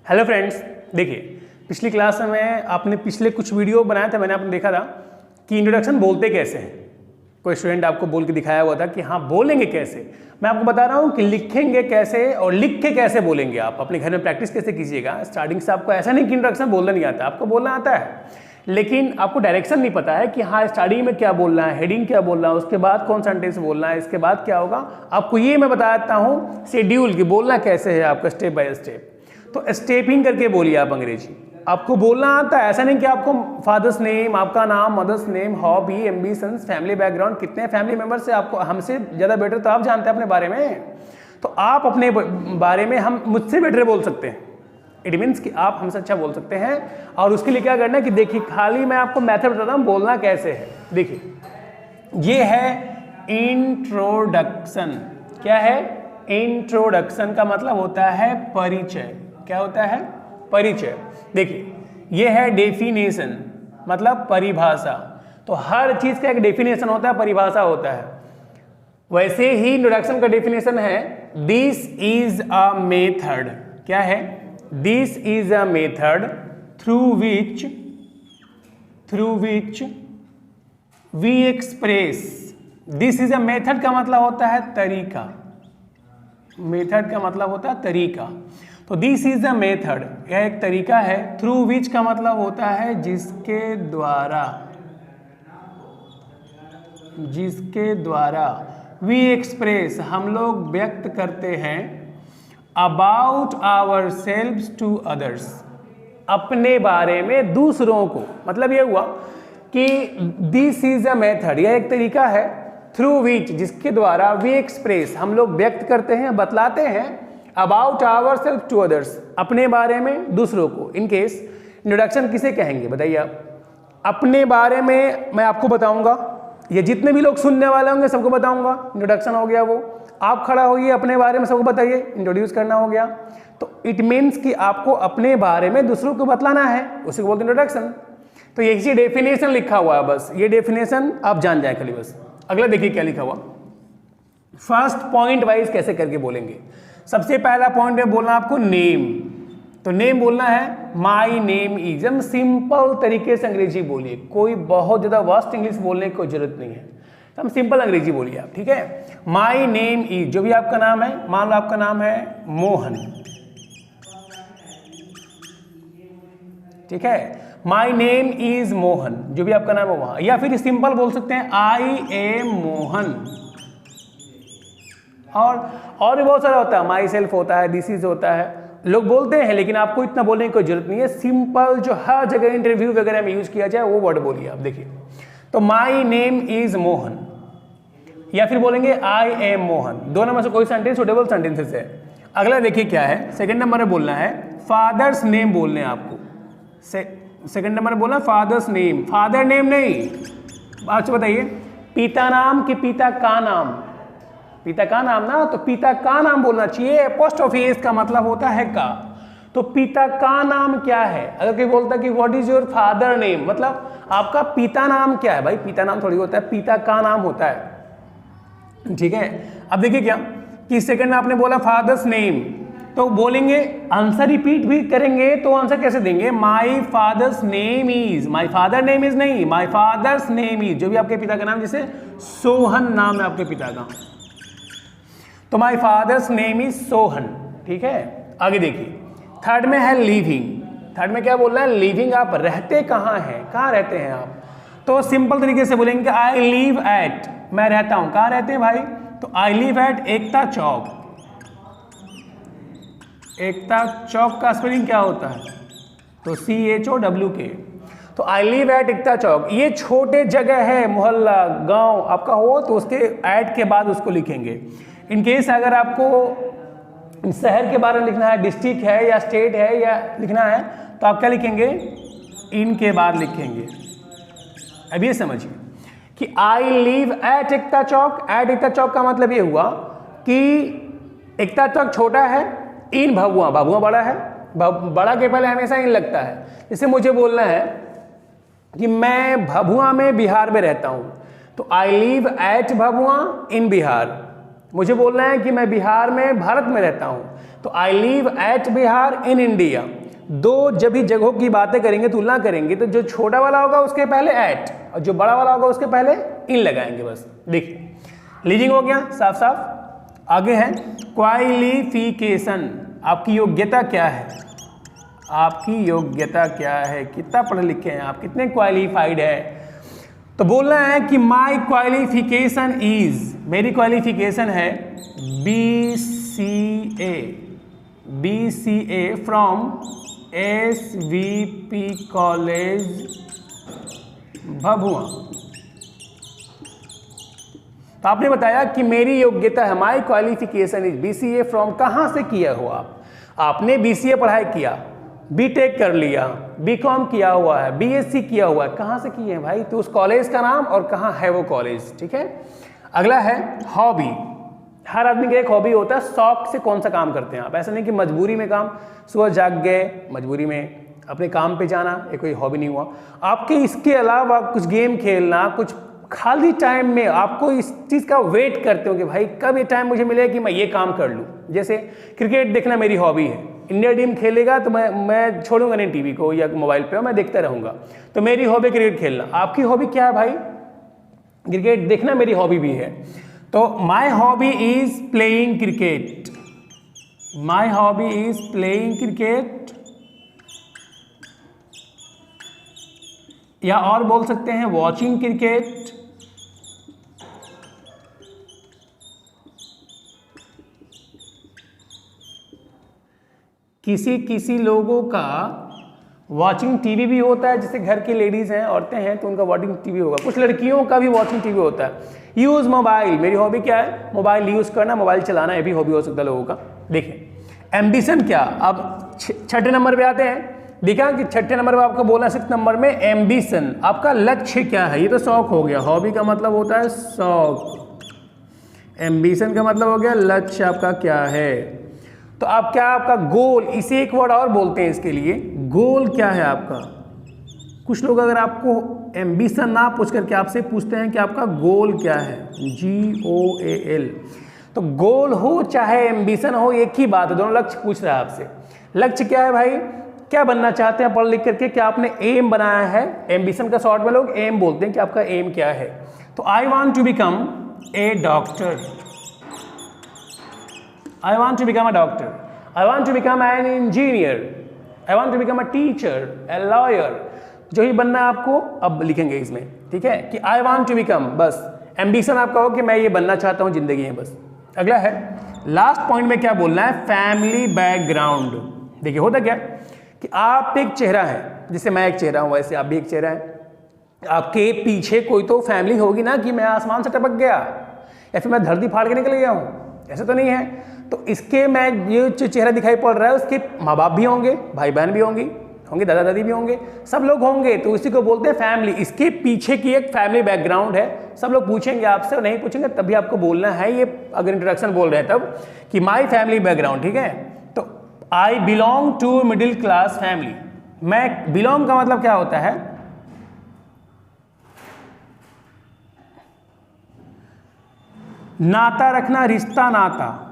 Hello friends, देखिए पिछली class में आपने पिछले कुछ वीडियो बनाया था, मैंने आपने देखा था कि इंट्रोडक्शन बोलते कैसे हैं। कोई स्टूडेंट आपको बोल के दिखाया हुआ था कि हाँ बोलेंगे कैसे। मैं आपको बता रहा हूँ कि लिखेंगे कैसे और लिख के कैसे बोलेंगे। आप अपने घर में प्रैक्टिस कैसे कीजिएगा। स्टार्टिंग से आपको ऐसा नहीं कि इंट्रोडक्शन बोलना नहीं आता, आपको बोलना आता है, लेकिन आपको डायरेक्शन नहीं पता है कि हाँ स्टार्टिंग में क्या बोलना है, हेडिंग क्या बोलना है, उसके बाद कौन सेंटेंस बोलना है, इसके बाद क्या होगा। आपको ये मैं बता देता हूँ शेड्यूल कि बोलना कैसे है आपका स्टेप बाय स्टेप। तो स्टेपिंग करके बोलिए आप अंग्रेजी। आपको बोलना आता है, ऐसा नहीं कि आपको फादर्स नेम, आपका नाम, mother's name, hobby, ambitions, family background, कितने फैमिली मेंबर्स से आपको हमसे ज़्यादा बेटर तो आप जानते हैं अपने बारे में। तो आप अपने बारे में हम मुझसे बेटर बोल सकते हैं। इट मीन्स कि आप हमसे अच्छा बोल सकते हैं। और उसके लिए क्या करना है कि देखिए खाली मैं आपको मेथड बताता हूँ बोलना कैसे है। देखिए ये है इंट्रोडक्शन। क्या है? इंट्रोडक्शन का मतलब होता है परिचय। क्या होता है? परिचय। देखिए ये है डेफिनेशन, मतलब परिभाषा। तो हर चीज का एक डेफिनेशन होता है, परिभाषा होता है। वैसे ही इंट्रोडक्शन का डेफिनेशन है दिस इज अ मेथड। क्या है? This is a method through which we express. This is a method का मतलब होता है तरीका। मेथड का मतलब होता है तरीका। तो दिस इज अ मेथड, यह एक तरीका है। थ्रू विच का मतलब होता है जिसके द्वारा वी एक्सप्रेस, हम लोग व्यक्त करते हैं, about ourselves to others, अपने बारे में दूसरों को। मतलब ये हुआ कि दिस इज अ मेथड, यह एक तरीका है, थ्रू विच जिसके द्वारा वी एक्सप्रेस, हम लोग व्यक्त करते हैं, बतलाते हैं, about ourself to others, अपने बारे में दूसरों को। इन केस इंट्रोडक्शन किसे कहेंगे बताइए आप? अपने बारे में मैं आपको बताऊंगा, ये जितने भी लोग सुनने वाले होंगे सबको बताऊंगा। इंट्रोडक्शन हो गया वो। आप खड़ा होइए अपने बारे में सबको बताइए, इंट्रोड्यूस करना हो गया। तो इट मीन्स कि आपको अपने बारे में दूसरों को बतलाना है, उसी को बोलते हैं इंट्रोडक्शन। तो यही डेफिनेशन लिखा हुआ है, बस ये डेफिनेशन आप जान जाए खाली बस। अगला देखिए क्या लिखा हुआ। फर्स्ट पॉइंट वाइज कैसे करके बोलेंगे। सबसे पहला पॉइंट में बोलना आपको नेम। तो नेम बोलना है माई नेम इज। एकदम सिंपल तरीके से अंग्रेजी बोलिए, कोई बहुत ज्यादा वर्स्ट इंग्लिश बोलने की कोई जरूरत नहीं है। हम सिंपल अंग्रेजी बोलिए आप, ठीक है। माई नेम इज, जो भी आपका नाम है, मान लो आपका नाम है मोहन, ठीक है। माई नेम इज मोहन, जो भी आपका नाम है वहां। या फिर सिंपल बोल सकते हैं आई एम मोहन। और भी बहुत सारा होता है, माई सेल्फ होता है, दिस इज होता है, लोग बोलते हैं, लेकिन आपको इतना बोलने की कोई जरूरत नहीं है। सिंपल जो हर जगह इंटरव्यू वगैरह में यूज किया जाए वो वर्ड बोलिए आप। देखिए तो माई नेम इज मोहन, या फिर बोलेंगे आई एम मोहन। दोनों में से कोई सेंटेंस सुटेबल सेंटेंसेस है। अगला देखिए क्या है, सेकंड नंबर में बोलना है फादर्स नेम बोलने हैं आपको। सेकंड नंबर में बोलना फादर्स नेम, फादर नेम नहीं। आप बताइए पिता नाम कि पिता का नाम? पिता का नाम ना, तो पिता का नाम बोलना चाहिए। अपोस्ट्रोफी का मतलब होता है का। तो पिता का नाम क्या है? अगर कोई बोलता कि what is your father name, मतलब आपका पिता नाम क्या है? भाई पिता नाम थोड़ी होता है, पिता का नाम होता है, ठीक है। अब देखिए क्या कि सेकंड में आपने बोला फादर्स नेम, तो बोलेंगे आंसर रिपीट भी करेंगे तो आंसर कैसे देंगे? My father's name is. My father name is नहीं, माई फादर्स नेम इज, जो भी आपके पिता का नाम, जैसे सोहन नाम है आपके पिता का, तो my father's name is Sohan, ठीक है। आगे देखिए थर्ड में है लिविंग। थर्ड में क्या बोलना है? लिविंग। आप रहते कहाँ हैं, कहाँ रहते हैं आप? तो सिंपल तरीके से बोलेंगे आई लिव एट, मैं रहता हूं। कहाँ रहते हैं भाई? तो आई लिव एट एकता चौक। एकता चौक का स्पेलिंग क्या होता है? तो CHOWK। तो आई लिव एट एकता चौक। ये छोटे जगह है, मोहल्ला, गांव आपका हो तो उसके एट के बाद उसको लिखेंगे। इन केस अगर आपको शहर के बारे में लिखना है, डिस्ट्रिक्ट है या स्टेट है या लिखना है, तो आप क्या लिखेंगे? इनके बाद लिखेंगे। अब ये समझिए कि I live at Ekta Chowk. At Ekta Chowk का मतलब ये हुआ कि एकता चौक छोटा है, इन भभुआ, भभुआ बड़ा है, बड़ा के पहले हमेशा इन लगता है। जैसे मुझे बोलना है कि मैं भभुआ में बिहार में रहता हूं, तो आई लिव एट भभुआ इन बिहार। मुझे बोलना है कि मैं बिहार में, भारत में रहता हूँ, तो आई live eight Bihar in India. दो जब भी जगहों की बातें करेंगे, तुलना करेंगे, तो जो छोटा वाला होगा उसके पहले एट और जो बड़ा वाला होगा उसके पहले इन लगाएंगे बस। देखिए लीजिंग हो गया साफ साफ। आगे है क्वालिफिकेशन, आपकी योग्यता क्या है, आपकी योग्यता क्या है, कितना पढ़े लिखे हैं आप, कितने क्वालिफाइड है। तो बोलना है कि माई क्वालिफिकेशन इज, मेरी क्वालिफिकेशन है BCA from SVP college Bhabua. तो आपने बताया कि मेरी योग्यता है, my qualification is BCA from, कहाँ से किया हो आपने BCA पढ़ाई किया, BTech कर लिया, BCom किया हुआ है, BSc किया हुआ है, कहाँ से किए हैं भाई, तो उस कॉलेज का नाम और कहाँ है वो कॉलेज। ठीक है। अगला है हॉबी। हर आदमी का एक हॉबी होता है, शौक से कौन सा काम करते हैं आप। ऐसा नहीं कि मजबूरी में काम, सुबह जाग गए मजबूरी में अपने काम पे जाना, ये कोई हॉबी नहीं हुआ। आपके इसके अलावा कुछ गेम खेलना, कुछ खाली टाइम में आपको इस चीज़ का वेट करते हो कि भाई कब ये टाइम मुझे मिले कि मैं ये काम कर लूँ। जैसे क्रिकेट देखना मेरी हॉबी है, इंडिया टीम खेलेगा तो मैं छोड़ूंगा नहीं टीवी को या मोबाइल पे, मैं देखता रहूँगा। तो मेरी हॉबी क्रिकेट खेलना। आपकी हॉबी क्या है भाई? क्रिकेट देखना मेरी हॉबी भी है। तो my hobby is playing cricket, my hobby is playing cricket, या और बोल सकते हैं वॉचिंग क्रिकेट, किसी किसी लोगों का वॉचिंग टीवी भी होता है, जैसे घर की लेडीज हैं, औरतें हैं, तो उनका वॉचिंग टीवी होगा। कुछ लड़कियों का भी वॉचिंग टीवी होता है। यूज मोबाइल, मेरी हॉबी क्या है? मोबाइल यूज करना, मोबाइल चलाना, ये भी हॉबी हो सकता है लोगों का। देखिए एम्बिशन क्या, अब छठे नंबर पे आते हैं। देखा कि छठे नंबर पे आपको बोला, 6 नंबर में एम्बिशन, आपका लक्ष्य क्या है। ये तो शौक हो गया, हॉबी का मतलब होता है शौक, एम्बिशन का मतलब हो गया लक्ष्य आपका क्या है। तो आप क्या, आपका गोल, इसे एक वर्ड और बोलते हैं इसके लिए, गोल क्या है आपका। कुछ लोग अगर आपको एम्बिशन ना पूछ करके आपसे पूछते हैं कि आपका गोल क्या है, GOAL, तो गोल हो चाहे एम्बिशन हो एक ही बात है, दोनों लक्ष्य पूछ रहा है आपसे। लक्ष्य क्या है भाई, क्या बनना चाहते हैं पढ़ लिख करके, क्या आपने एम बनाया है। एम्बिशन का शॉर्ट में लोग एम बोलते हैं कि आपका एम क्या है। तो I want to become a doctor, I want to become a doctor, I want to become an engineer, I want to become a teacher, a lawyer, जो ही बनना है आपको अब लिखेंगे इसमें। ठीक है कि I want to become, बस एम्बिशन आपका हो कि मैं ये बनना चाहता हूँ जिंदगी में बस। अगला है लास्ट पॉइंट में क्या बोलना है, फैमिली बैकग्राउंड। देखिए होता क्या कि आप एक चेहरा है, जैसे मैं एक चेहरा हूँ वैसे आप भी एक चेहरा है। आपके पीछे कोई तो फैमिली होगी ना, कि मैं आसमान से टपक गया या फिर मैं धरती फाड़ के निकल गया हूँ, ऐसा तो नहीं है। तो इसके मैं ये जो चेहरा दिखाई पड़ रहा है, उसके माँ बाप भी होंगे, भाई बहन भी होंगे, दादा दादी भी होंगे, सब लोग होंगे, तो इसी को बोलते हैं फैमिली। इसके पीछे की एक फैमिली बैकग्राउंड है। सब लोग पूछेंगे आपसे, और नहीं पूछेंगे तभी आपको बोलना है ये, अगर इंट्रोडक्शन बोल रहे हैं तब, कि माई फैमिली बैकग्राउंड। ठीक है। तो I belong to middle class family. मैं बिलोंग का मतलब क्या होता है, नाता रखना, रिश्ता नाता,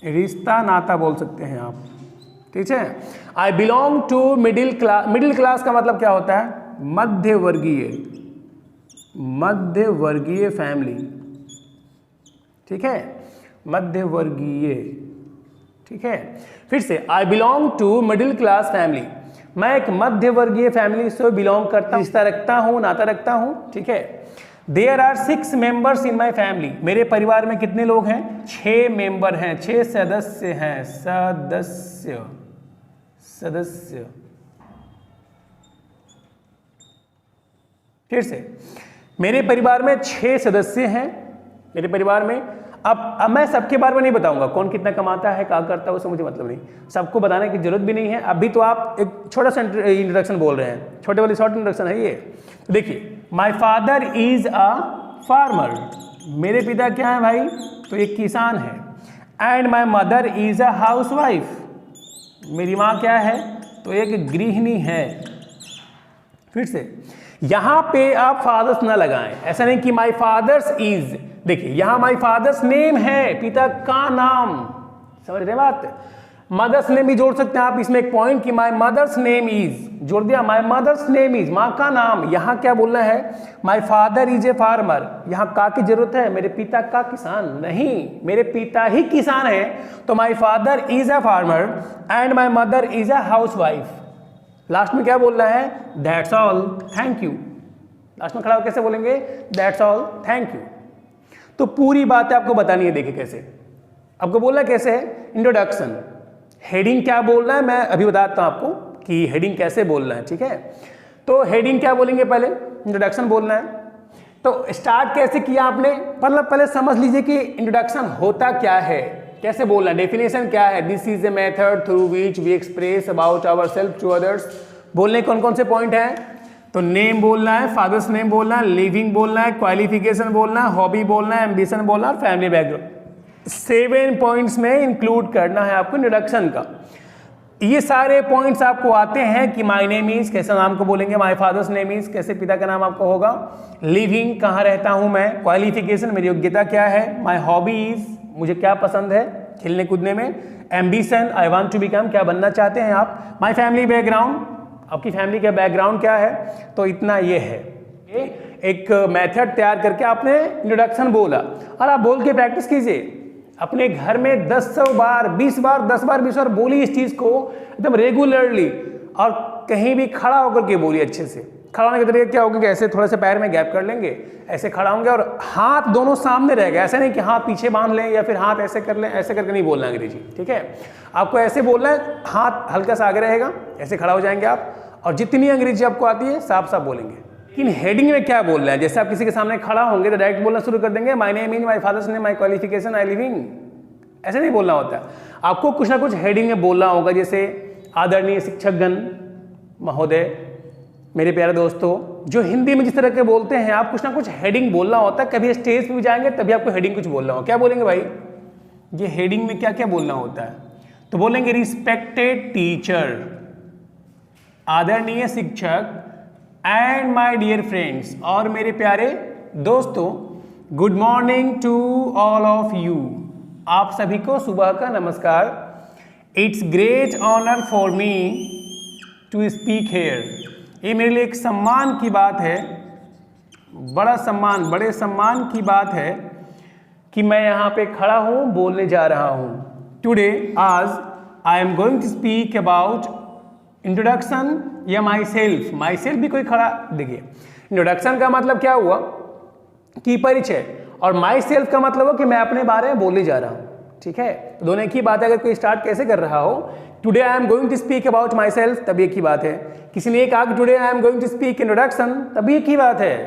रिश्ता नाता बोल सकते हैं आप। ठीक है। I belong to middle class. Middle class का मतलब क्या होता है, मध्य वर्गीय, मध्य वर्गीय फैमिली। ठीक है, मध्य वर्गीय। ठीक है, फिर से I belong to middle class family. मैं एक मध्य वर्गीय फैमिली से बिलोंग करता हूँ, रिश्ता रखता हूँ, नाता रखता हूँ। ठीक है। There are 6 members in my family. मेरे परिवार में कितने लोग हैं? 6 मेंबर हैं, 6 सदस्य हैं, सदस्य, सदस्य। फिर से, मेरे परिवार में 6 सदस्य हैं मेरे परिवार में। अब मैं सबके बारे में नहीं बताऊंगा, कौन कितना कमाता है, क्या करता है, उससे मुझे मतलब नहीं, सबको बताने की जरूरत भी नहीं है। अभी तो आप एक छोटा सा इंट्रोडक्शन बोल रहे हैं, छोटे वाली शॉर्ट इंट्रोडक्शन है ये। देखिए, my father is a farmer. मेरे पिता क्या है भाई? तो एक किसान है। And my mother is a house wife. मेरी माँ क्या है? तो एक गृहिणी है। फिर से, यहां पे आप फादर्स ना लगाएं, ऐसा नहीं कि माई फादर्स इज, देखिए यहां माय फादर्स नेम है, पिता का नाम, समझ रहे बात। मदर्स नेम भी जोड़ सकते हैं आप इसमें एक पॉइंट कि माय मदर्स नेम इज, जोड़ दिया, माय मदर्स नेम इज, माँ का नाम। यहां क्या बोलना है, my father is a farmer, यहां का की जरूरत है, मेरे पिता का किसान नहीं, मेरे पिता ही किसान है, तो my father is a farmer and my mother is a housewife. Last में क्या बोलना है, that's all, thank you. Last में खड़ा होकर कैसे बोलेंगे, दैट्स ऑल, थैंक यू। तो पूरी बात आपको बतानी है, देखिए कैसे आपको बोलना कैसे है, इंट्रोडक्शन। हेडिंग क्या बोलना है मैं अभी बताता हूं आपको कि हेडिंग कैसे बोलना है, ठीक है। तो हेडिंग क्या बोलेंगे, पहले इंट्रोडक्शन बोलना है। तो स्टार्ट कैसे किया आपने, मतलब पहले समझ लीजिए कि इंट्रोडक्शन होता क्या है, कैसे बोलना है, डेफिनेशन क्या है। This is a method through which we express about ourself to others. बोलने कौन कौन से पॉइंट हैं, तो नेम बोलना है, फादर्स नेम बोलना है, लिविंग बोलना है, क्वालिफिकेशन बोलना है, हॉबी बोलना है, एम्बिशन बोलना है और फैमिली बैकग्राउंड। 7 पॉइंट्स में इंक्लूड करना है आपको इंट्रोडक्शन का। ये सारे पॉइंट्स आपको आते हैं कि माय नेम इज, कैसे नाम को बोलेंगे, माय फादर्स नेम इज, कैसे पिता का नाम आपको होगा, लिविंग कहाँ रहता हूँ मैं, क्वालिफिकेशन मेरी योग्यता क्या है, माय हॉबी इज, मुझे क्या पसंद है खेलने कूदने में, ambition I want to become, क्या बनना चाहते हैं आप, माय फैमिली बैकग्राउंड, आपकी फैमिली का बैकग्राउंड क्या है। तो इतना ये है, एक मेथड तैयार करके आपने इंट्रोडक्शन बोला और आप बोल के प्रैक्टिस कीजिए अपने घर में 10 बार 20 बार 10 बार 20 बार बोली इस चीज को एकदम रेगुलरली, और कहीं भी खड़ा होकर के बोलिए अच्छे से। खड़ा होने के तरीके क्या होगा कि ऐसे थोड़ा सा पैर में गैप कर लेंगे, ऐसे खड़ा होंगे और हाथ दोनों सामने रहेगा, ऐसा नहीं कि हाथ पीछे बांध लें या फिर हाथ ऐसे कर लें, ऐसे करके नहीं बोलना अंग्रेजी, ठीक है। आपको ऐसे बोलना है, हाथ हल्का सा आगे रहेगा, ऐसे खड़ा हो जाएंगे आप, और जितनी अंग्रेजी आपको आती है साफ साफ बोलेंगे। लेकिन हेडिंग में क्या बोलना है, जैसे आप किसी के सामने खड़ा होंगे तो डायरेक्ट बोलना शुरू कर देंगे, my name is, my father's name, my qualification, I living, ऐसे नहीं बोलना होता। आपको कुछ ना कुछ हेडिंग में बोलना होगा, जैसे आदरणीय शिक्षकगण महोदय, मेरे प्यारे दोस्तों, जो हिंदी में जिस तरह के बोलते हैं आप कुछ ना कुछ हेडिंग बोलना होता है। कभी स्टेज पे भी जाएंगे तभी आपको हेडिंग कुछ बोलना हो, क्या बोलेंगे भाई, ये हेडिंग में क्या क्या बोलना होता है, तो बोलेंगे रिस्पेक्टेड टीचर, आदरणीय शिक्षक, एंड माय डियर फ्रेंड्स, और मेरे प्यारे दोस्तों, good morning to all of you, आप सभी को सुबह का नमस्कार। It's great honour for me to speak here, ये मेरे लिए एक सम्मान की बात है, बड़ा सम्मान, बड़े सम्मान की बात है कि मैं यहाँ पे खड़ा हूँ, बोलने जा रहा हूँ। टुडे, आज, I am going to speak about introduction या माई सेल्फ। माई सेल्फ भी कोई खड़ा, देखिए इंट्रोडक्शन का मतलब क्या हुआ कि परिचय, और माई सेल्फ का मतलब हो कि मैं अपने बारे में बोलने जा रहा हूँ, ठीक है। तो दोनों एक ही बात है। अगर कोई स्टार्ट कैसे कर रहा हो, today I am going to speak about myself, तभी एक ही बात है। किसी ने एक आगे today I am going to speak introduction, तभी एक ही बात है,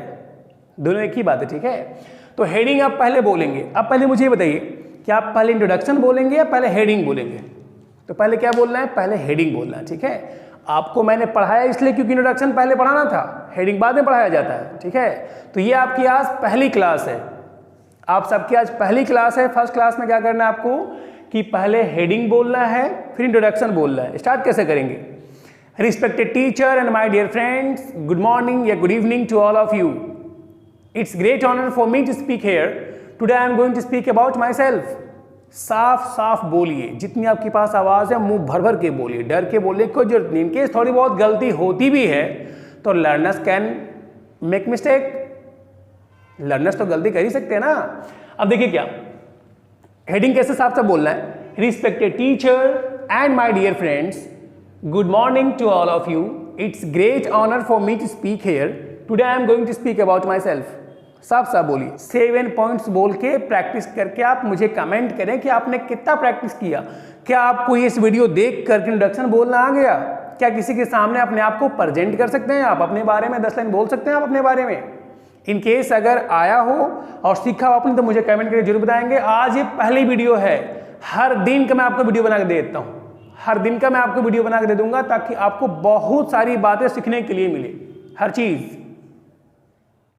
दोनों एक ही बात है, ठीक है। तो हेडिंग आप पहले बोलेंगे। अब पहले मुझे बताइए कि आप पहले इंट्रोडक्शन बोलेंगे या पहले हेडिंग बोलेंगे, तो पहले क्या बोलना है, पहले हेडिंग बोलना है, ठीक है। आपको मैंने पढ़ाया इसलिए क्योंकि इंट्रोडक्शन पहले पढ़ाना था, हेडिंग बाद में पढ़ाया जाता है, ठीक है। तो ये आपकी आज पहली क्लास है, आप सबकी आज पहली क्लास है। फर्स्ट क्लास में क्या करना है आपको कि पहले हेडिंग बोलना है, फिर इंट्रोडक्शन बोलना है। स्टार्ट कैसे करेंगे, respected teacher and my dear friends, good morning या good evening to all of you, it's great honour for me to speak here, today I am going to speak about myself. साफ साफ बोलिए, जितनी आपके पास आवाज़ है मुंह भर भर के बोलिए, डर के बोलने की कोई जरूरत नहीं। इनकेस थोड़ी बहुत गलती होती भी है तो learners can make mistake, learners तो गलती कर ही सकते हैं ना। अब देखिए क्या हेडिंग कैसे साफ साफ बोलना है, respected teacher and my dear friends, good morning to all of you, it's great honour for me to speak here, today I am going to speak about myself. साफ साफ बोलिए, 7 पॉइंट्स बोल के प्रैक्टिस करके आप मुझे comment करें कि आपने कितना प्रैक्टिस किया। क्या आपको इस वीडियो देख करके इंट्रोडक्शन बोलना आ गया? क्या किसी के सामने अपने आप को प्रेजेंट कर सकते हैं आप, अपने बारे में 10 लाइन बोल सकते हैं आप अपने बारे में? इन केस अगर आया हो और सीखा हो आपने तो मुझे कमेंट करके जरूर बताएंगे। आज ये पहली वीडियो है, हर दिन का मैं आपको वीडियो बना के दे देता हूँ, हर दिन का मैं आपको वीडियो बना के दे दूंगा ताकि आपको बहुत सारी बातें सीखने के लिए मिले, हर चीज़।